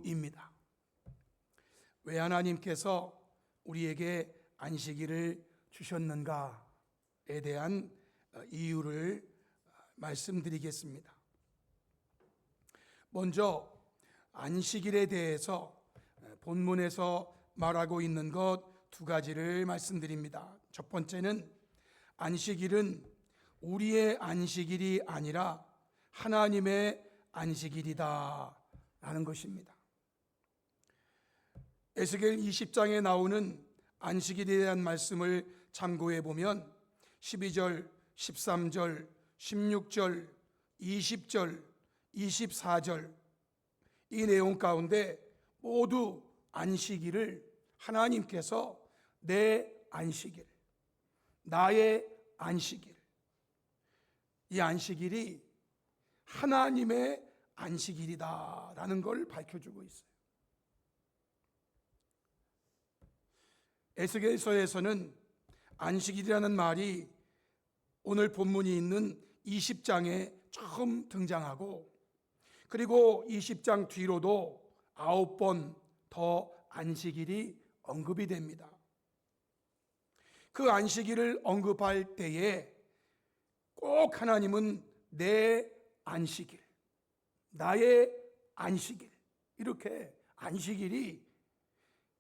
이유입니다. 왜 하나님께서 우리에게 안식일을 주셨는가에 대한 이유를 말씀드리겠습니다. 먼저 안식일에 대해서 본문에서 말하고 있는 것 두 가지를 말씀드립니다. 첫 번째는 안식일은 우리의 안식일이 아니라 하나님의 안식일이다 라는 것입니다. 에스겔 20장에 나오는 안식일에 대한 말씀을 참고해 보면 12절, 13절, 16절, 20절, 24절 이 내용 가운데 모두 안식일을 하나님께서 내 안식일, 나의 안식일, 이 안식일이 하나님의 안식일이다라는 걸 밝혀주고 있어요. 에스겔서에서는 안식일이라는 말이 오늘 본문이 있는 20장에 처음 등장하고, 그리고 20장 뒤로도 9번 더 안식일이 언급이 됩니다. 그 안식일을 언급할 때에 꼭 하나님은 내 안식일, 나의 안식일, 이렇게 안식일이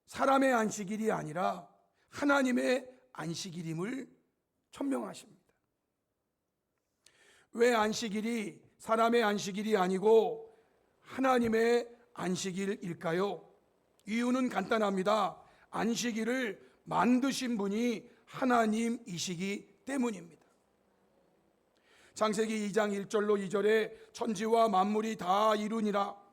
사람의 안식일이 아니라 하나님의 안식일임을 천명하십니다. 왜 안식일이 사람의 안식일이 아니고 하나님의 안식일일까요? 이유는 간단합니다. 안식일을 만드신 분이 하나님이시기 때문입니다. 창세기 2장 1절로 2절에 천지와 만물이 다 이루니라.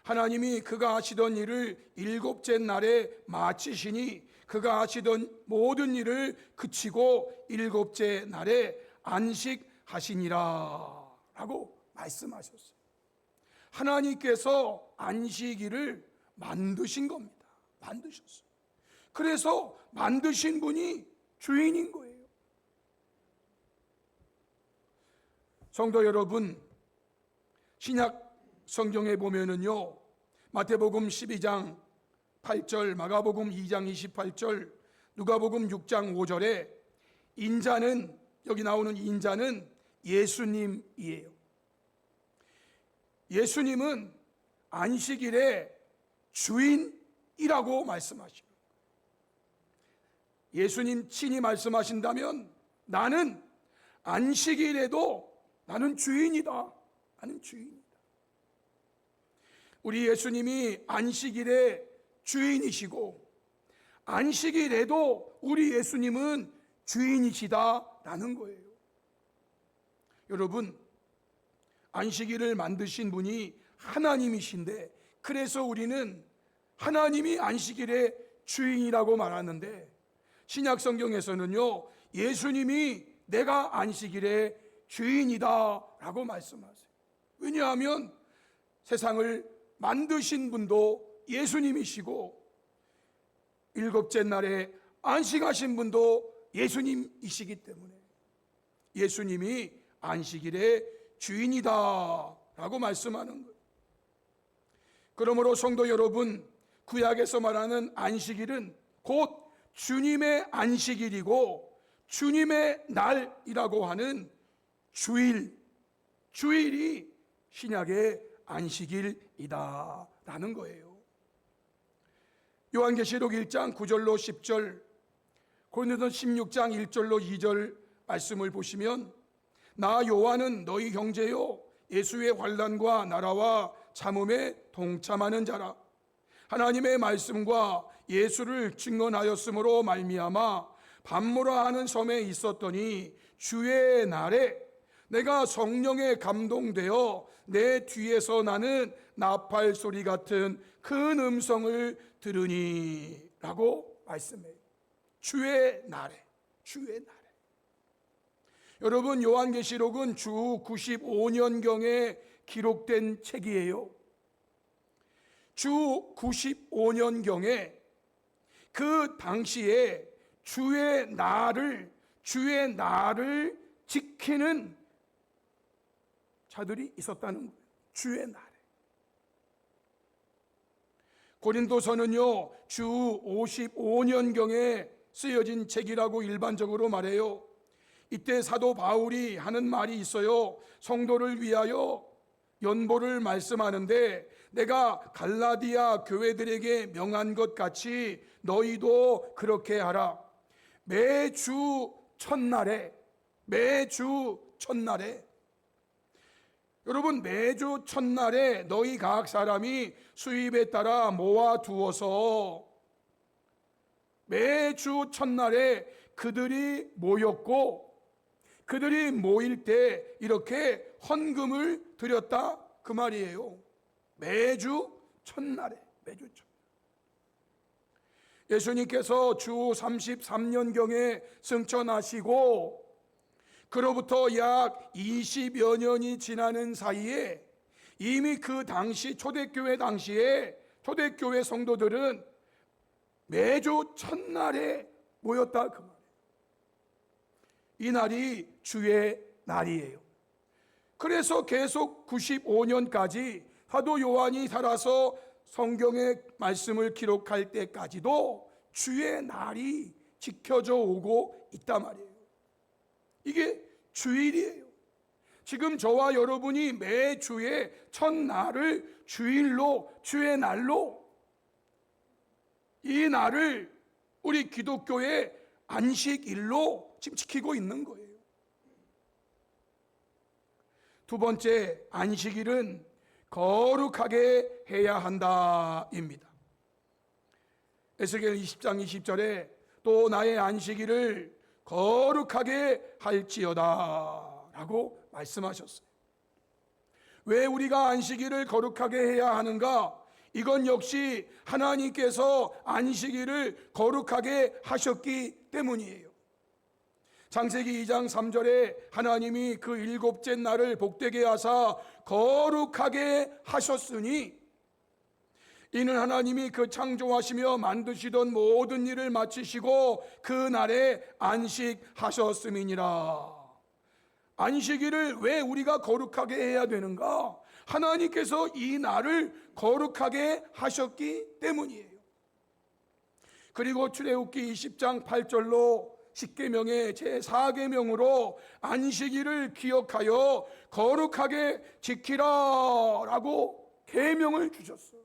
하나님이 그가 하시던 일을 일곱째 날에 마치시니 그가 하시던 모든 일을 그치고 일곱째 날에 안식하시니라 라고 말씀하셨어요. 하나님께서 안식일을 만드신 겁니다. 만드셨어요. 그래서 만드신 분이 주인인 거예요. 성도 여러분, 신약 성경에 보면은요, 마태복음 12장 8절, 마가복음 2장 28절, 누가복음 6장 5절에 인자는, 여기 나오는 인자는 예수님이에요. 예수님은 안식일의 주인이라고 말씀하시고, 예수님 친히 말씀하신다면 나는 안식일에도 나는 주인이다. 나는 주인이다. 우리 예수님이 안식일의 주인이시고 안식일에도 우리 예수님은 주인이시다라는 거예요. 여러분, 안식일을 만드신 분이 하나님이신데, 그래서 우리는 하나님이 안식일의 주인이라고 말하는데, 신약 성경에서는요, 예수님이 내가 안식일의 주인이다 라고 말씀하세요. 왜냐하면 세상을 만드신 분도 예수님이시고 일곱째 날에 안식하신 분도 예수님이시기 때문에 예수님이 안식일의 주인이다 라고 말씀하는 거예요. 그러므로 성도 여러분, 구약에서 말하는 안식일은 곧 주님의 안식일이고 주님의 날이라고 하는 주일이 신약의 안식일이다 라는 거예요. 요한계시록 1장 9절로 10절, 고린도서 16장 1절로 2절 말씀을 보시면, 나 요한은 너희 형제요 예수의 환난과 나라와 참음에 동참하는 자라. 하나님의 말씀과 예수를 증언하였으므로 말미암아 밤모라 하는 섬에 있었더니 주의 날에 내가 성령에 감동되어 내 뒤에서 나는 나팔 소리 같은 큰 음성을 들으니 라고 말씀해요. 주의 날에, 주의 날에. 여러분, 요한계시록은 주 95년경에 기록된 책이에요. 주 95년경에 그 당시에 주의 날을 지키는 자들이 있었다는 거예요. 주의 날에. 고린도서는요, 주 55년경에 쓰여진 책이라고 일반적으로 말해요. 이때 사도 바울이 하는 말이 있어요. 성도를 위하여 연보를 말씀하는데, 내가 갈라디아 교회들에게 명한 것 같이 너희도 그렇게 하라. 매주 첫날에, 여러분, 매주 첫날에 너희 각 사람이 수입에 따라 모아두어서, 매주 첫날에 그들이 모였고, 그들이 모일 때 이렇게 헌금을 드렸다, 그 말이에요. 매주 첫날에. 예수님께서 주 33년경에 승천하시고 그로부터 약 20여 년이 지나는 사이에 이미 그 당시 초대교회 당시에 초대교회 성도들은 매주 첫날에 모였다, 그 말이에요. 이 날이 주의 날이에요. 그래서 계속 95년까지 사도 요한이 살아서 성경의 말씀을 기록할 때까지도 주의 날이 지켜져 오고 있단 말이에요. 이게 주일이에요. 지금 저와 여러분이 매주의 첫날을 주일로, 주의 날로, 이 날을 우리 기독교의 안식일로 지금 지키고 있는 거예요. 두 번째, 안식일은 거룩하게 해야 한다입니다. 에스겔 20장 20절에 또 나의 안식일을 거룩하게 할지어다 라고 말씀하셨어요. 왜 우리가 안식일을 거룩하게 해야 하는가? 이건 역시 하나님께서 안식일을 거룩하게 하셨기 때문이에요. 창세기 2장 3절에 하나님이 그 일곱째 날을 복되게 하사 거룩하게 하셨으니, 이는 하나님이 그 창조하시며 만드시던 모든 일을 마치시고 그 날에 안식하셨음이니라. 안식일을 왜 우리가 거룩하게 해야 되는가? 하나님께서 이 날을 거룩하게 하셨기 때문이에요. 그리고 출애굽기 20장 8절로 10계명의 제4계명으로 안식일을 기억하여 거룩하게 지키라 라고 계명을 주셨어요.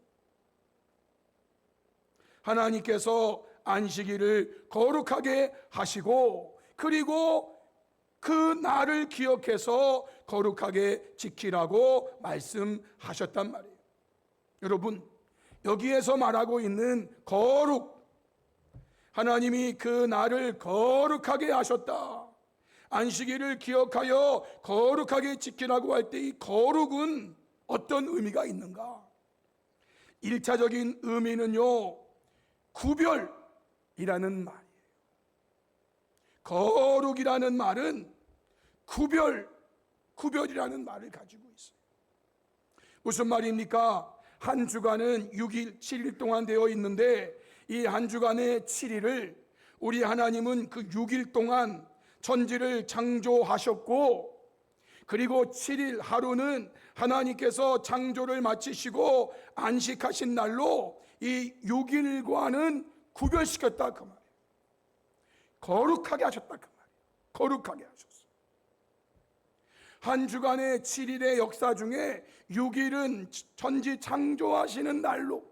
하나님께서 안식일을 거룩하게 하시고, 그리고 그 날을 기억해서 거룩하게 지키라고 말씀하셨단 말이에요. 여러분, 여기에서 말하고 있는 거룩, 하나님이 그 날을 거룩하게 하셨다, 안식일을 기억하여 거룩하게 지키라고 할 때 이 거룩은 어떤 의미가 있는가? 1차적인 의미는요, 구별이라는 말이에요. 거룩이라는 말은 구별이라는 말을 가지고 있어요. 무슨 말입니까? 한 주간은 6일, 7일 동안 되어 있는데, 이 한 주간의 7일을 우리 하나님은 그 6일 동안 천지를 창조하셨고, 그리고 7일 하루는 하나님께서 창조를 마치시고 안식하신 날로 이 6일과는 구별시켰다, 그 말이에요. 거룩하게 하셨다, 그 말이에요. 거룩하게 하셨어요. 한 주간의 7일의 역사 중에 6일은 천지 창조하시는 날로,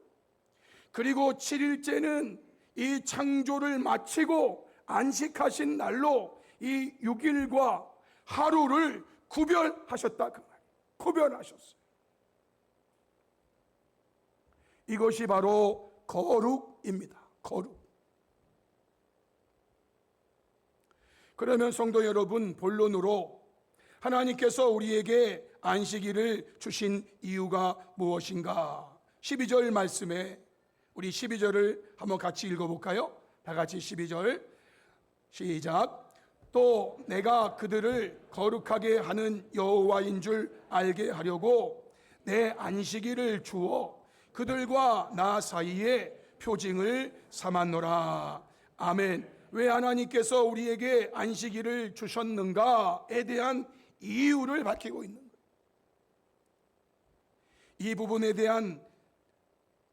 그리고 7일째는 이 창조를 마치고 안식하신 날로 이 6일과 하루를 구별하셨다, 그 말이에요. 구별하셨어요. 이것이 바로 거룩입니다. 거룩. 그러면 성도 여러분, 본론으로 하나님께서 우리에게 안식일을 주신 이유가 무엇인가? 12절 말씀에 우리 12절을 한번 같이 읽어볼까요? 다 같이 12절 시작. 또 내가 그들을 거룩하게 하는 여호와인 줄 알게 하려고 내 안식일을 주어 그들과 나 사이에 표징을 삼았노라. 아멘. 왜 하나님께서 우리에게 안식일을 주셨는가에 대한 이유를 밝히고 있는 거예요. 이 부분에 대한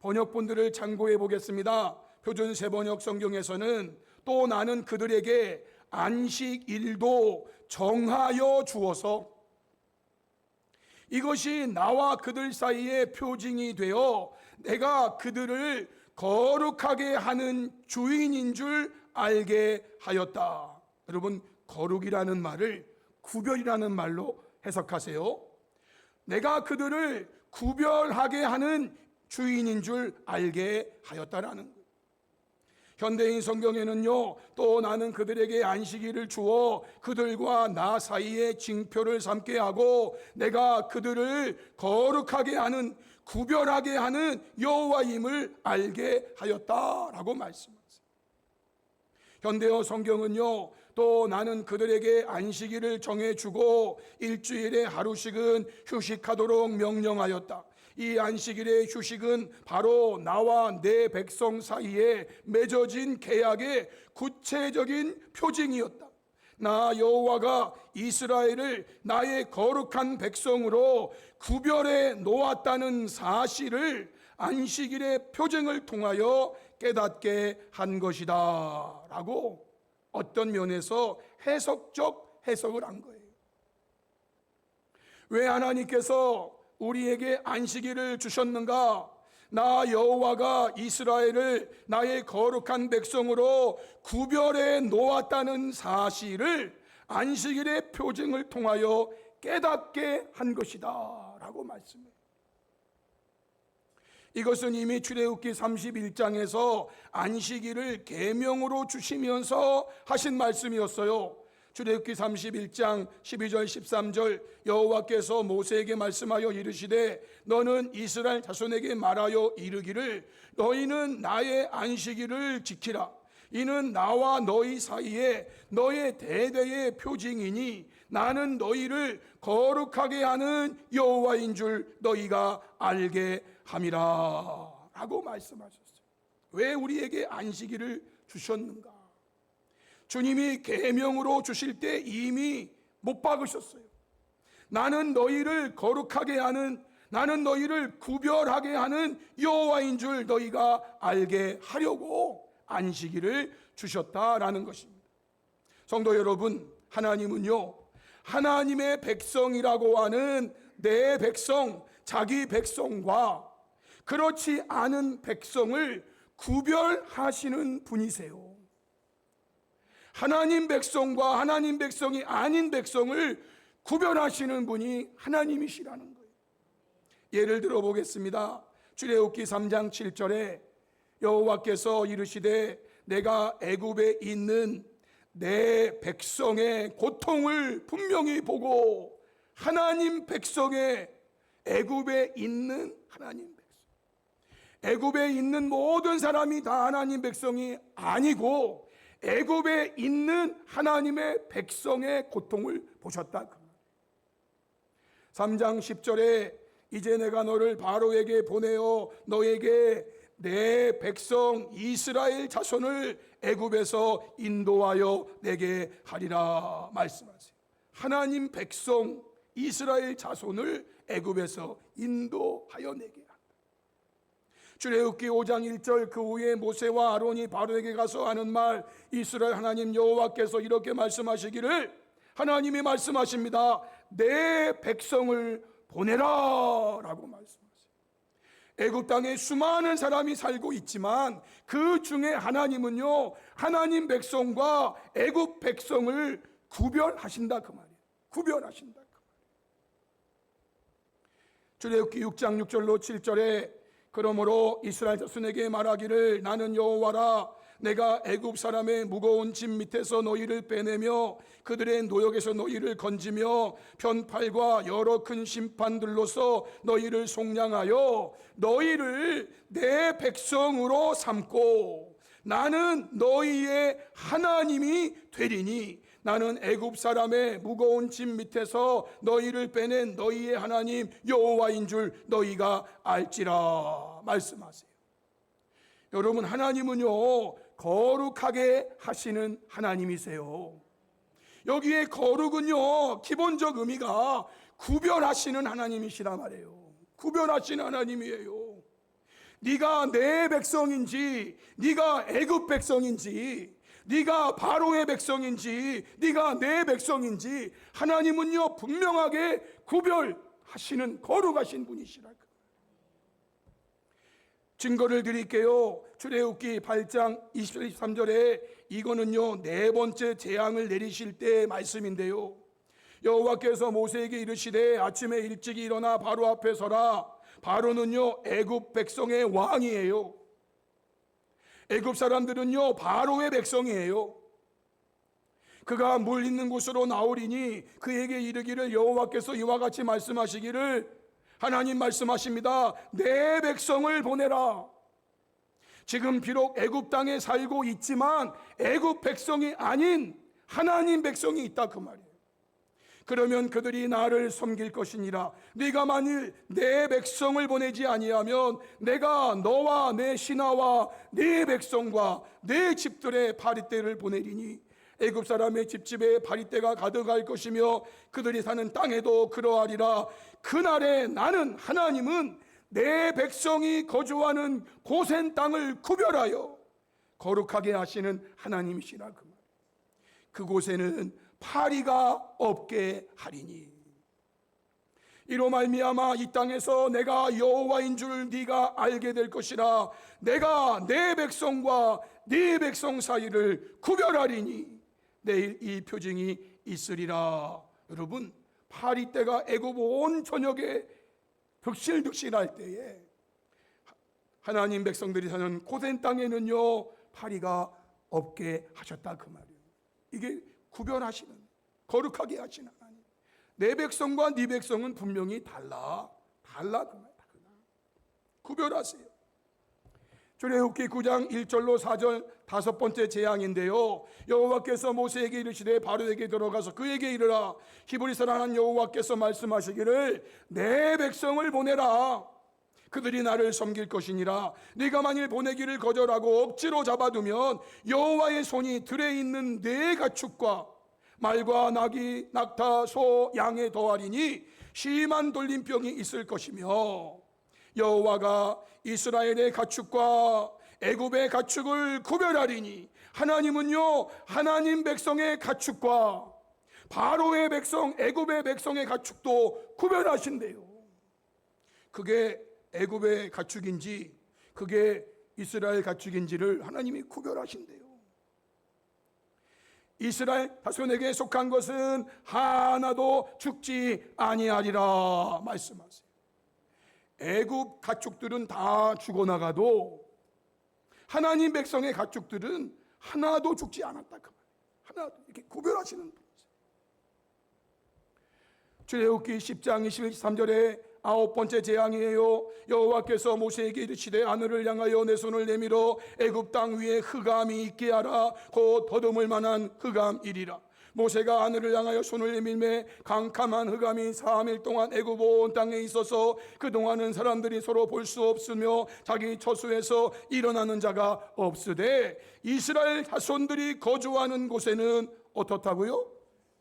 번역본들을 참고해 보겠습니다. 표준 세번역 성경에서는 또 나는 그들에게 안식일도 정하여 주어서 이것이 나와 그들 사이의 표징이 되어 내가 그들을 거룩하게 하는 주인인 줄 알게 하였다. 여러분, 거룩이라는 말을 구별이라는 말로 해석하세요. 내가 그들을 구별하게 하는 주인인 줄 알게 하였다라는 거예요. 현대인 성경에는요, 또 나는 그들에게 안식일을 주어 그들과 나 사이에 징표를 삼게 하고 내가 그들을 거룩하게 하는, 구별하게 하는 여호와임을 알게 하였다라고 말씀하세요. 현대어 성경은요, 또 나는 그들에게 안식일을 정해주고 일주일에 하루씩은 휴식하도록 명령하였다. 이 안식일의 휴식은 바로 나와 내 백성 사이에 맺어진 계약의 구체적인 표징이었다. 나 여호와가 이스라엘을 나의 거룩한 백성으로 구별해 놓았다는 사실을 안식일의 표징을 통하여 깨닫게 한 것이다 라고 어떤 면에서 해석적 해석을 한 거예요. 왜 하나님께서 우리에게 안식일을 주셨는가? 나 여호와가 이스라엘을 나의 거룩한 백성으로 구별해 놓았다는 사실을 안식일의 표징을 통하여 깨닫게 한 것이다 라고 말씀해요. 이것은 이미 출애굽기 31장에서 안식일을 계명으로 주시면서 하신 말씀이었어요. 출애굽기 31장 12절 13절 여호와께서 모세에게 말씀하여 이르시되 너는 이스라엘 자손에게 말하여 이르기를 너희는 나의 안식일을 지키라. 이는 나와 너희 사이에 너의 대대의 표징이니 나는 너희를 거룩하게 하는 여호와인 줄 너희가 알게 함이라 라고 말씀하셨어요. 왜 우리에게 안식일을 주셨는가? 주님이 계명으로 주실 때 이미 못 박으셨어요. 나는 너희를 거룩하게 하는, 나는 너희를 구별하게 하는 여호와인 줄 너희가 알게 하려고 안식일을 주셨다라는 것입니다. 성도 여러분, 하나님은요, 하나님의 백성이라고 하는 내 백성, 자기 백성과 그렇지 않은 백성을 구별하시는 분이세요. 하나님 백성과 하나님 백성이 아닌 백성을 구별하시는 분이 하나님이시라는 거예요. 예를 들어 보겠습니다. 출애굽기 3장 7절에 여호와께서 이르시되 내가 애굽에 있는 내 백성의 고통을 분명히 보고 하나님 백성의 애굽에 있는 하나님 백성, 애굽에 있는 모든 사람이 다 하나님 백성이 아니고 애굽에 있는 하나님의 백성의 고통을 보셨다. 3장 10절에 이제 내가 너를 바로에게 보내어 너에게 내 백성 이스라엘 자손을 애굽에서 인도하여 내게 하리라 말씀하세요. 하나님 백성 이스라엘 자손을 애굽에서 인도하여 내게 한다. 출애굽기 5장 1절 그 후에 모세와 아론이 바로에게 가서 하는 말, 이스라엘 하나님 여호와께서 이렇게 말씀하시기를, 하나님이 말씀하십니다. 내 백성을 보내라 라고 말씀하세요. 애굽 땅에 수많은 사람이 살고 있지만 그 중에 하나님은요, 하나님 백성과 애굽 백성을 구별하신다 그 말이에요. 구별하신다 그 말이에요. 출애굽기 6장 6절로 7절에 그러므로 이스라엘 자손에게 말하기를 나는 여호와라. 내가 애굽 사람의 무거운 짐 밑에서 너희를 빼내며 그들의 노역에서 너희를 건지며 편팔과 여러 큰 심판들로서 너희를 속량하여 너희를 내 백성으로 삼고 나는 너희의 하나님이 되리니 나는 애굽 사람의 무거운 짐 밑에서 너희를 빼낸 너희의 하나님 여호와인 줄 너희가 알지라 말씀하세요. 여러분, 하나님은요 거룩하게 하시는 하나님이세요. 여기에 거룩은요 기본적 의미가 구별하시는 하나님이시란 말이에요. 구별하시는 하나님이에요. 네가 내 백성인지, 네가 애굽 백성인지, 네가 바로의 백성인지, 네가 내 백성인지 하나님은요 분명하게 구별하시는 거룩하신 분이시라. 증거를 드릴게요. 출애굽기 8장 23절에 이거는요 네 번째 재앙을 내리실 때의 말씀인데요. 여호와께서 모세에게 이르시되 아침에 일찍 일어나 바로 앞에 서라. 바로는요 애굽 백성의 왕이에요. 애굽 사람들은요 바로의 백성이에요. 그가 물 있는 곳으로 나오리니 그에게 이르기를 여호와께서 이와 같이 말씀하시기를, 하나님 말씀하십니다. 내 백성을 보내라. 지금 비록 애굽 땅에 살고 있지만 애굽 백성이 아닌 하나님 백성이 있다 그 말이에요. 그러면 그들이 나를 섬길 것이니라. 네가 만일 내 백성을 보내지 아니하면 내가 너와 내 신하와 네 백성과 내 집들의 바리떼를 보내리니 애굽 사람의 집집에 바리떼가 가득할 것이며 그들이 사는 땅에도 그러하리라. 그날에 나는 하나님은 내 백성이 거주하는 고센 땅을 구별하여 거룩하게 하시는 하나님이시라 그 말. 그곳에는 파리가 없게 하리니 이로 말미암아 이 땅에서 내가 여호와인 줄 네가 알게 될 것이라. 내가 내 백성과 네 백성 사이를 구별하리니 내일 이 표징이 있으리라. 여러분, 파리 때가 애굽 온 전역에 득실득실할 때에 하나님 백성들이 사는 고센 땅에는요 파리가 없게 하셨다 그 말이에요. 이게 구별하시는, 거룩하게 하시는 하나님. 내 백성과 네 백성은 분명히 달라 그 말이에요. 구별하세요. 출애굽기 9장 1절로 4절 다섯 번째 재앙인데요. 여호와께서 모세에게 이르시되 바로에게 들어가서 그에게 이르라. 히브리 사람한 여호와께서 말씀하시기를 내 백성을 보내라. 그들이 나를 섬길 것이니라. 네가 만일 보내기를 거절하고 억지로 잡아두면 여호와의 손이 들에 있는 네 가축과 말과 나귀, 낙타, 소, 양에 더하리니 심한 돌림병이 있을 것이며 여호와가 이스라엘의 가축과 애굽의 가축을 구별하리니 하나님은요 하나님 백성의 가축과 바로의 백성, 애굽의 백성의 가축도 구별하신대요. 그게 애굽의 가축인지 그게 이스라엘 가축인지를 하나님이 구별하신대요. 이스라엘 자손에게 속한 것은 하나도 죽지 아니하리라 말씀하세요. 애굽 가축들은 다 죽어나가도 하나님 백성의 가축들은 하나도 죽지 않았다 그 말이에요. 하나도 이렇게 구별하시는 분이세요. 출애굽기 10장 23절에 아홉 번째 재앙이에요. 여호와께서 모세에게 이르시되 하늘을 향하여 내 손을 내밀어 애굽 땅 위에 흑암이 있게 하라. 곧 더듬을 만한 흑암이리라. 모세가 하늘을 향하여 손을 내밀매 캄캄한 흑암이 3일 동안 애굽 온 땅에 있어서 그동안은 사람들이 서로 볼 수 없으며 자기 처소에서 일어나는 자가 없으되 이스라엘 자손들이 거주하는 곳에는 어떻다고요?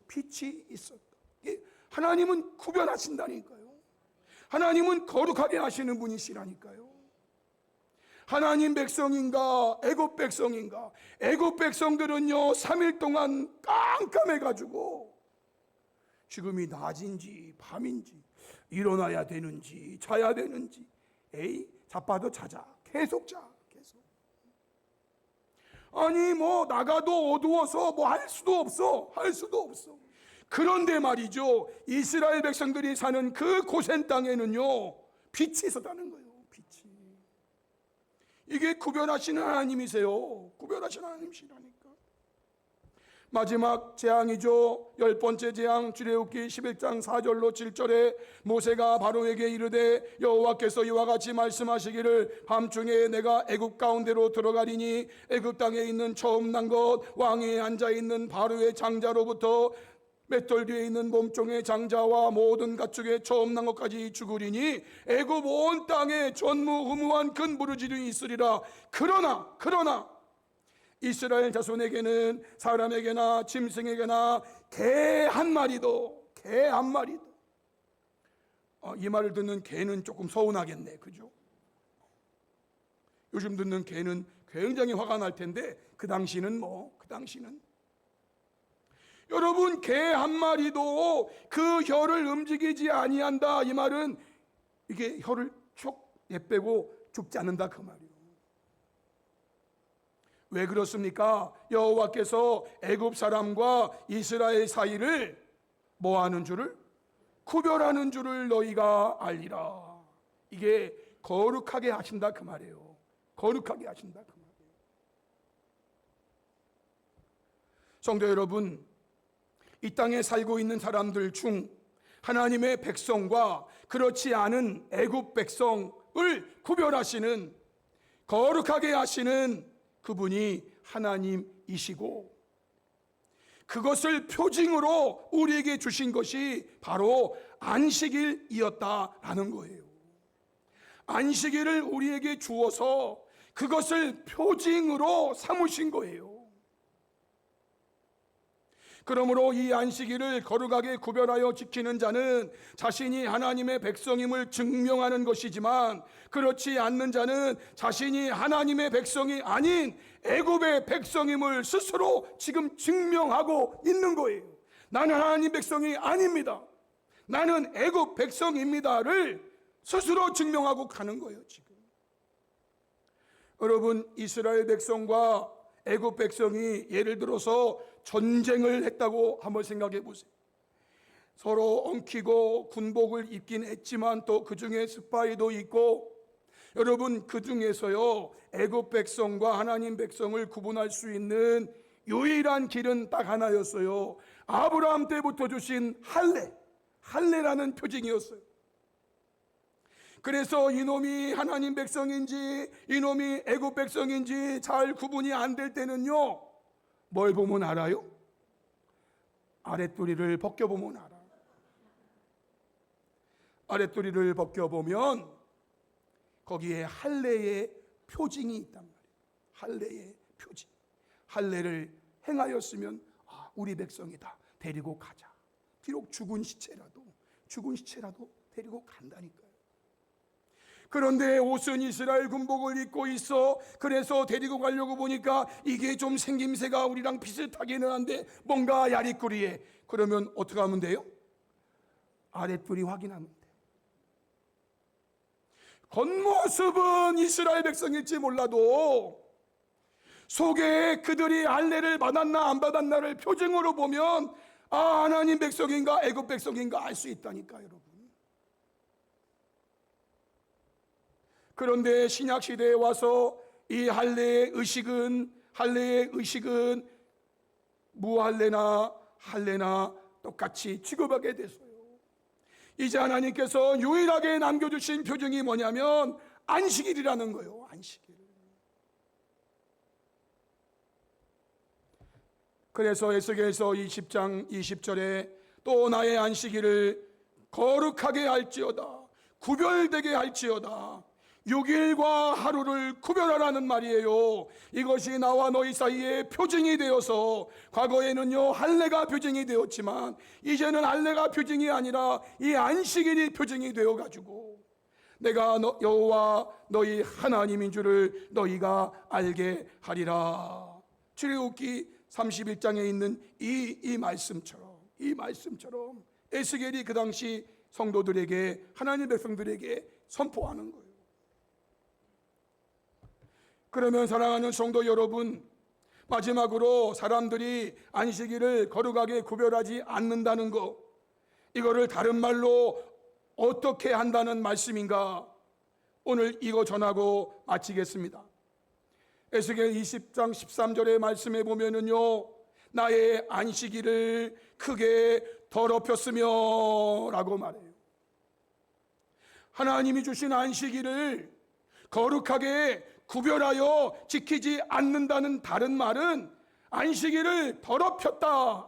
빛이 있었다. 하나님은 구별하신다니까요. 하나님은 거룩하게 하시는 분이시라니까요. 하나님 백성인가 애굽 백성인가? 애굽 백성들은요 3일 동안 깜깜해가지고 지금이 낮인지 밤인지 일어나야 되는지 자야 되는지 에이 자빠도 자자 계속 자 계속. 아니 뭐 나가도 어두워서 뭐 할 수도 없어. 그런데 말이죠 이스라엘 백성들이 사는 그 고센 땅에는요 빛이 있었다는 거예요. 빛이. 이게 구별하시는 하나님이세요. 구별하시는 하나님이시라니까. 마지막 재앙이죠. 10번째 재앙 출애굽기 11장 4절로 7절에 모세가 바로에게 이르되 여호와께서 이와 같이 말씀하시기를 밤중에 내가 애굽 가운데로 들어가리니 애굽 땅에 있는 처음 난 것 왕위에 앉아있는 바로의 장자로부터 맷돌 뒤에 있는 몸종의 장자와 모든 가축의 처음 난 것까지 죽으리니 애굽 온 땅에 전무후무한 큰 부르짖음이 있으리라. 그러나 이스라엘 자손에게는 사람에게나 짐승에게나 개 한 마리도 이 말을 듣는 개는 조금 서운하겠네, 그죠? 요즘 듣는 개는 굉장히 화가 날 텐데 그 당시는 여러분, 개 한 마리도 그 혀를 움직이지 아니한다, 이 말은 이게 혀를 쭉 내빼고 죽지 않는다 그 말이에요. 왜 그렇습니까? 여호와께서 애굽 사람과 이스라엘 사이를 뭐 하는 줄을? 구별하는 줄을 너희가 알리라. 이게 거룩하게 하신다 그 말이에요. 거룩하게 하신다 그 말이에요. 성도 여러분, 이 땅에 살고 있는 사람들 중 하나님의 백성과 그렇지 않은 애굽 백성을 구별하시는, 거룩하게 하시는 그분이 하나님이시고, 그것을 표징으로 우리에게 주신 것이 바로 안식일이었다라는 거예요. 안식일을 우리에게 주어서 그것을 표징으로 삼으신 거예요. 그러므로 이 안식일을 거룩하게 구별하여 지키는 자는 자신이 하나님의 백성임을 증명하는 것이지만, 그렇지 않는 자는 자신이 하나님의 백성이 아닌 애굽의 백성임을 스스로 지금 증명하고 있는 거예요. 나는 하나님 백성이 아닙니다, 나는 애굽 백성입니다를 스스로 증명하고 가는 거예요. 지금 여러분, 이스라엘 백성과 애굽 백성이 예를 들어서 전쟁을 했다고 한번 생각해 보세요. 서로 엉키고 군복을 입긴 했지만 또 그 중에 스파이도 있고, 여러분, 그 중에서요 애굽 백성과 하나님 백성을 구분할 수 있는 유일한 길은 딱 하나였어요. 아브라함 때부터 주신 할례라는 표징이었어요. 그래서 이놈이 하나님 백성인지 이놈이 애굽 백성인지 잘 구분이 안 될 때는요, 뭘 보면 알아요? 아랫도리를 벗겨보면 알아. 아랫도리를 벗겨보면 거기에 할례의 표징이 있단 말이에요. 할례의 표징. 할례를 행하였으면 우리 백성이다, 데리고 가자. 비록 죽은 시체라도 데리고 간다니까요. 그런데 옷은 이스라엘 군복을 입고 있어. 그래서 데리고 가려고 보니까 이게 좀 생김새가 우리랑 비슷하기는 한데 뭔가 야리꾸리해. 그러면 어떻게 하면 돼요? 아랫도리 확인하면 돼. 겉모습은 이스라엘 백성일지 몰라도 속에 그들이 할례를 받았나 안 받았나를 표징으로 보면 하나님 백성인가 애굽 백성인가 알 수 있다니까 여러분. 그런데 신약 시대에 와서 이 할례의 의식은 무할례나 할례나 똑같이 취급하게 됐어요. 이제 하나님께서 유일하게 남겨주신 표징이 뭐냐면 안식일이라는 거예요. 안식일. 그래서 에스겔서 20장 20절에 또 나의 안식일을 거룩하게 할지어다, 구별되게 할지어다, 6일과 하루를 구별하라는 말이에요. 이것이 나와 너희 사이에 표징이 되어서, 과거에는요 할례가 표징이 되었지만 이제는 할례가 표징이 아니라 이 안식일이 표징이 되어가지고 내가 여호와 너희 하나님인 줄을 너희가 알게 하리라. 출애굽기 31장에 있는 이 말씀처럼 에스겔이 그 당시 성도들에게, 하나님 백성들에게 선포하는 거예요. 그러면 사랑하는 성도 여러분, 마지막으로 사람들이 안식일을 거룩하게 구별하지 않는다는 것, 이거를 다른 말로 어떻게 한다는 말씀인가? 오늘 이거 전하고 마치겠습니다. 에스겔 20장 13절의 말씀에 보면은요, 나의 안식일을 크게 더럽혔으며 라고 말해요. 하나님이 주신 안식일을 거룩하게 구별하여 지키지 않는다는 다른 말은 안식일을 더럽혔다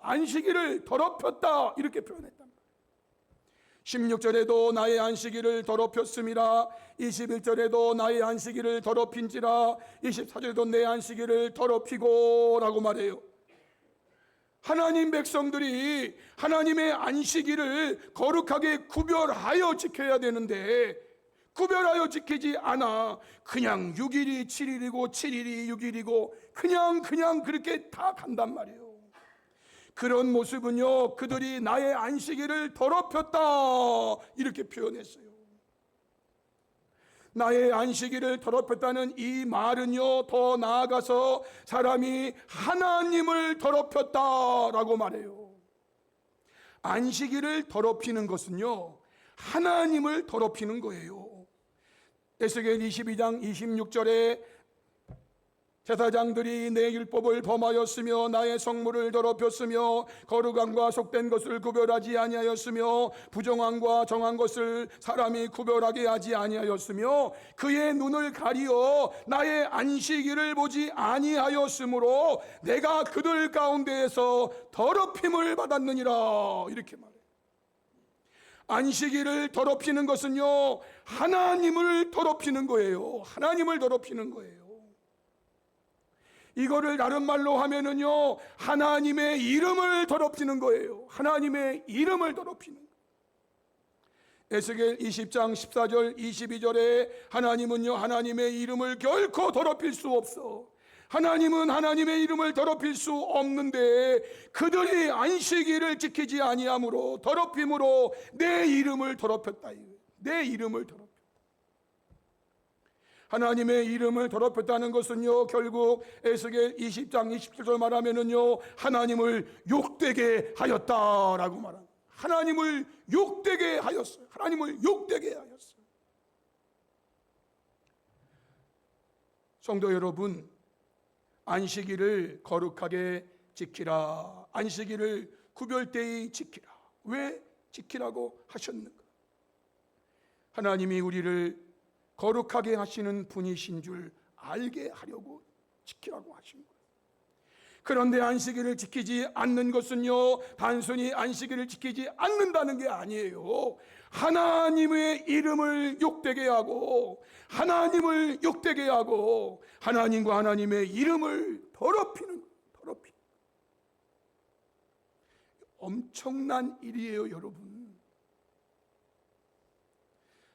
이렇게 표현했단 말이에요. 16절에도 나의 안식일을 더럽혔음이라, 21절에도 나의 안식일을 더럽힌지라, 24절에도 내 안식일을 더럽히고 라고 말해요. 하나님 백성들이 하나님의 안식일을 거룩하게 구별하여 지켜야 되는데 구별하여 지키지 않아 그냥 6일이 7일이고 7일이 6일이고 그냥 그렇게 다 간단 말이에요. 그런 모습은요, 그들이 나의 안식일을 더럽혔다 이렇게 표현했어요. 나의 안식일을 더럽혔다는 이 말은요, 더 나아가서 사람이 하나님을 더럽혔다라고 말해요. 안식일을 더럽히는 것은요, 하나님을 더럽히는 거예요. 에스겔 22장 26절에 제사장들이 내 율법을 범하였으며 나의 성물을 더럽혔으며 거룩함과 속된 것을 구별하지 아니하였으며 부정함과 정한 것을 사람이 구별하게 하지 아니하였으며 그의 눈을 가리어 나의 안식일을 보지 아니하였으므로 내가 그들 가운데에서 더럽힘을 받았느니라 이렇게 말해요. 안식일을 더럽히는 것은요, 하나님을 더럽히는 거예요. 하나님을 더럽히는 거예요. 이거를 다른 말로 하면은요, 하나님의 이름을 더럽히는 거예요. 하나님의 이름을 더럽히는 거예요. 에스겔 20장 14절 22절에 하나님은요, 하나님의 이름을 결코 더럽힐 수 없어. 하나님은 하나님의 이름을 더럽힐 수 없는데 그들이 안식일을 지키지 아니함으로 더럽힘으로 내 이름을 더럽혔다. 내 이름을 더럽혔다. 하나님의 이름을 더럽혔다는 것은요, 결국 에스겔 20장 27절 말하면은요, 하나님을 욕되게 하였다라고 말합니다. 하나님을 욕되게 하였어요. 하나님을 욕되게 하였어요. 성도 여러분, 안식일을 거룩하게 지키라. 안식일을 구별되이 지키라. 왜 지키라고 하셨는가? 하나님이 우리를 거룩하게 하시는 분이신 줄 알게 하려고 지키라고 하신 거예요. 그런데 안식일을 지키지 않는 것은요, 단순히 안식일을 지키지 않는다는 게 아니에요. 하나님의 이름을 욕되게 하고 하나님을 욕되게 하고 하나님과 하나님의 이름을 더럽히는 엄청난 일이에요, 여러분.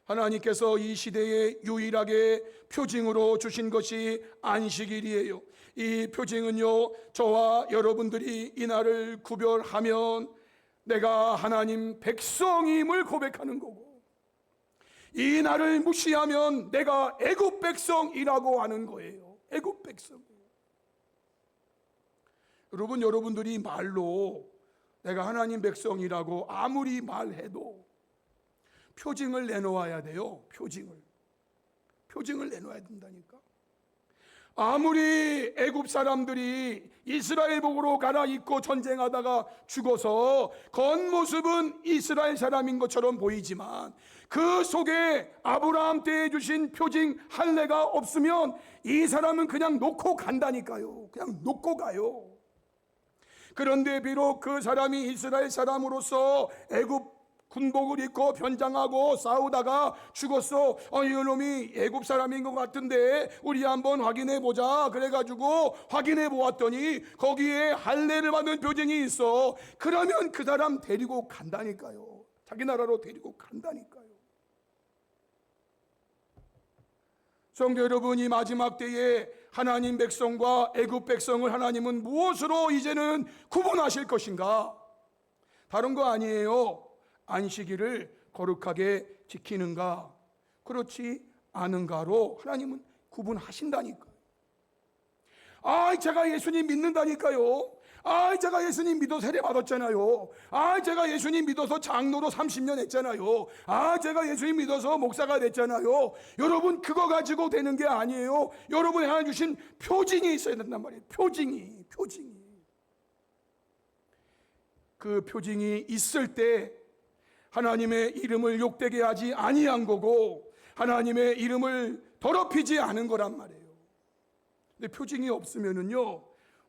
하나님께서 이 시대에 유일하게 표징으로 주신 것이 안식일이에요. 이 표징은요, 저와 여러분들이 이 날을 구별하면 내가 하나님 백성임을 고백하는 거고, 이 날을 무시하면 내가 애굽 백성이라고 하는 거예요. 애굽 백성. 여러분들이 말로 내가 하나님 백성이라고 아무리 말해도 표징을 내놓아야 돼요. 표징을 내놓아야 된다니까. 아무리 애굽 사람들이 이스라엘 복으로 갈아입고 전쟁하다가 죽어서 겉모습은 이스라엘 사람인 것처럼 보이지만 그 속에 아브라함 때에 주신 표징 할례가 없으면 이 사람은 그냥 놓고 간다니까요. 그냥 놓고 가요. 그런데 비록 그 사람이 이스라엘 사람으로서 애굽 군복을 입고 변장하고 싸우다가 죽었어. 이놈이 애굽 사람인 것 같은데 우리 한번 확인해 보자. 그래가지고 확인해 보았더니 거기에 할례를 받은 표징이 있어. 그러면 그 사람 데리고 간다니까요. 자기 나라로 데리고 간다니까요. 성도 여러분, 이 마지막 때에 하나님 백성과 애굽 백성을 하나님은 무엇으로 이제는 구분하실 것인가? 다른 거 아니에요. 안식일을 거룩하게 지키는가, 그렇지 않은가로 하나님은 구분하신다니까요. 제가 예수님 믿는다니까요. 제가 예수님 믿어 세례 받았잖아요. 제가 예수님 믿어서 장로로 30년 했잖아요. 제가 예수님 믿어서 목사가 됐잖아요. 여러분, 그거 가지고 되는 게 아니에요. 여러분이 하나 주신 표징이 있어야 된단 말이에요. 표징이. 그 표징이 있을 때 하나님의 이름을 욕되게 하지 아니한 거고 하나님의 이름을 더럽히지 않은 거란 말이에요. 근데 표징이 없으면은요,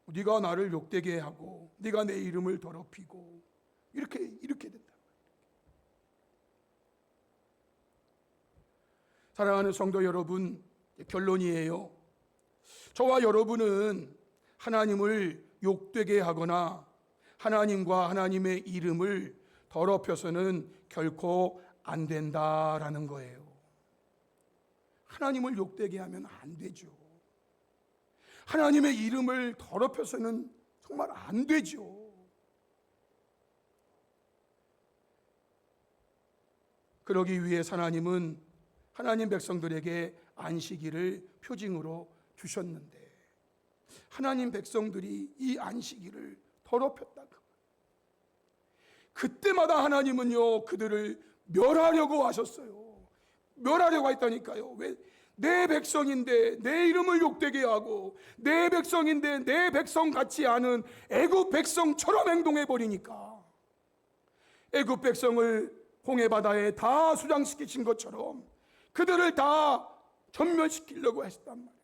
네가 나를 욕되게 하고 네가 내 이름을 더럽히고 이렇게 된다. 사랑하는 성도 여러분, 결론이에요. 저와 여러분은 하나님을 욕되게 하거나 하나님과 하나님의 이름을 더럽혀서는 결코 안 된다라는 거예요. 하나님을 욕되게 하면 안 되죠. 하나님의 이름을 더럽혀서는 정말 안 되죠. 그러기 위해 하나님은 하나님 백성들에게 안식일을 표징으로 주셨는데 하나님 백성들이 이 안식일을 더럽혔다. 그때마다 하나님은요 그들을 멸하려고 하셨어요. 멸하려고 했다니까요. 왜? 내 백성인데 내 이름을 욕되게 하고 내 백성인데 내 백성 같지 않은 애굽 백성처럼 행동해 버리니까 애굽 백성을 홍해 바다에 다 수장시키신 것처럼 그들을 다 전멸시키려고 했단 말이에요.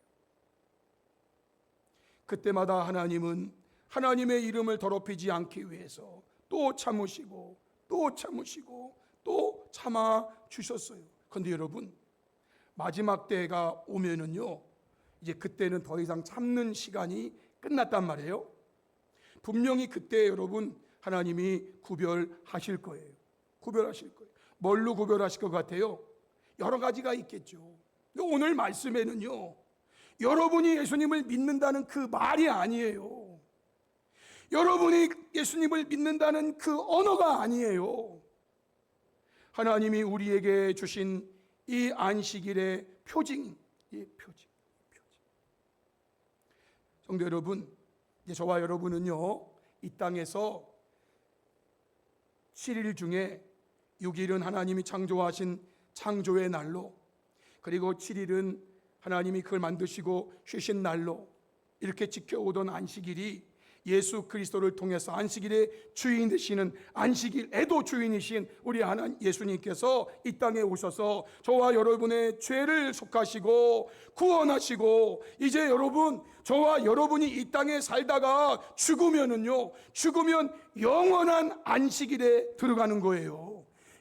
그때마다 하나님은 하나님의 이름을 더럽히지 않기 위해서 또 참으시고 또 참으시고 또 참아 주셨어요. 그런데 여러분, 마지막 때가 오면은요 이제 그때는 더 이상 참는 시간이 끝났단 말이에요. 분명히 그때 여러분 하나님이 구별하실 거예요. 구별하실 거예요. 뭘로 구별하실 것 같아요? 여러 가지가 있겠죠. 오늘 말씀에는요 여러분이 예수님을 믿는다는 그 말이 아니에요. 여러분이 예수님을 믿는다는 그 언어가 아니에요. 하나님이 우리에게 주신 이 안식일의 표징, 이 표징. 성도 여러분, 이제 저와 여러분은요 이 땅에서 7일 중에 6일은 하나님이 창조하신 창조의 날로, 그리고 7일은 하나님이 그걸 만드시고 쉬신 날로 이렇게 지켜오던 안식일이 예수 그리스도를 통해서 안식일의 주인 되시는 안식일에도 주인이신 우리 하나님 예수님께서 이 땅에 오셔서 저와 여러분의 죄를 속하시고 구원하시고 이제 여러분 저와 여러분이 이 땅에 살다가 죽으면 영원한 안식일에 들어가는 거예요.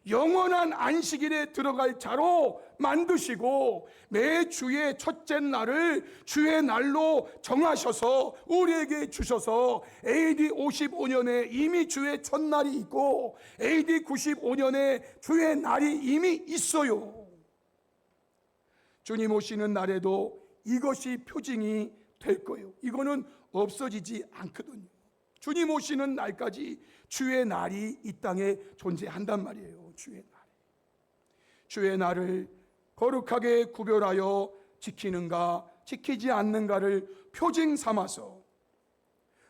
영원한 안식일에 들어갈 자로 만드시고 매 주의 첫째 날을 주의 날로 정하셔서 우리에게 주셔서 AD 55년에 이미 주의 첫날이 있고 AD 95년에 주의 날이 이미 있어요. 주님 오시는 날에도 이것이 표징이 될 거예요. 이거는 없어지지 않거든요. 주님 오시는 날까지 주의 날이 이 땅에 존재한단 말이에요. 주의 날을 거룩하게 구별하여 지키는가 지키지 않는가를 표징 삼아서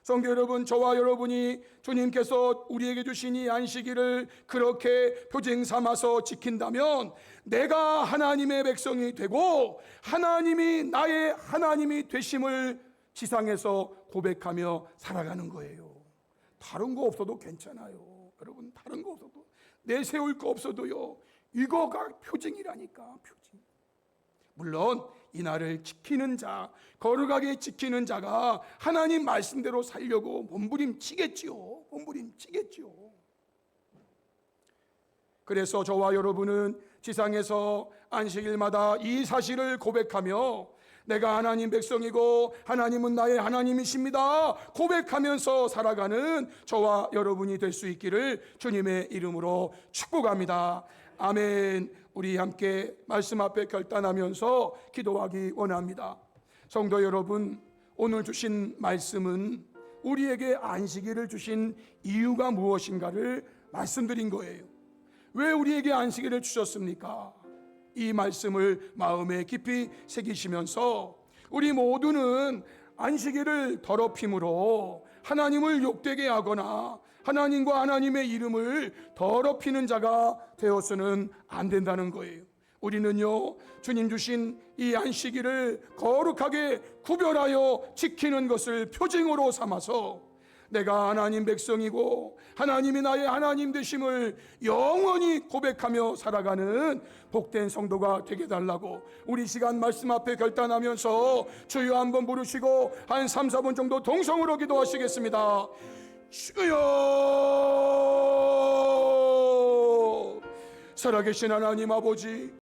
성도 여러분, 저와 여러분이 주님께서 우리에게 주신 이 안식일을 그렇게 표징 삼아서 지킨다면 내가 하나님의 백성이 되고 하나님이 나의 하나님이 되심을 지상에서 고백하며 살아가는 거예요. 다른 거 없어도 괜찮아요. 여러분, 다른 거 없어도 내세울 거 없어도요 이거가 표징이라니까. 표징. 물론 이 날을 지키는 자, 거룩하게 지키는 자가 하나님 말씀대로 살려고 몸부림치겠지요. 그래서 저와 여러분은 지상에서 안식일마다 이 사실을 고백하며 내가 하나님 백성이고 하나님은 나의 하나님이십니다 고백하면서 살아가는 저와 여러분이 될 수 있기를 주님의 이름으로 축복합니다. 아멘. 우리 함께 말씀 앞에 결단하면서 기도하기 원합니다. 성도 여러분, 오늘 주신 말씀은 우리에게 안식일을 주신 이유가 무엇인가를 말씀드린 거예요. 왜 우리에게 안식일을 주셨습니까? 이 말씀을 마음에 깊이 새기시면서 우리 모두는 안식일을 더럽힘으로 하나님을 욕되게 하거나 하나님과 하나님의 이름을 더럽히는 자가 되어서는 안 된다는 거예요. 우리는요 주님 주신 이 안식일을 거룩하게 구별하여 지키는 것을 표징으로 삼아서 내가 하나님 백성이고 하나님이 나의 하나님 되심을 영원히 고백하며 살아가는 복된 성도가 되게 달라고 우리 시간 말씀 앞에 결단하면서 주여 한번 부르시고 한 3, 4분 정도 동성으로 기도하시겠습니다. 주여, 살아계신 하나님 아버지,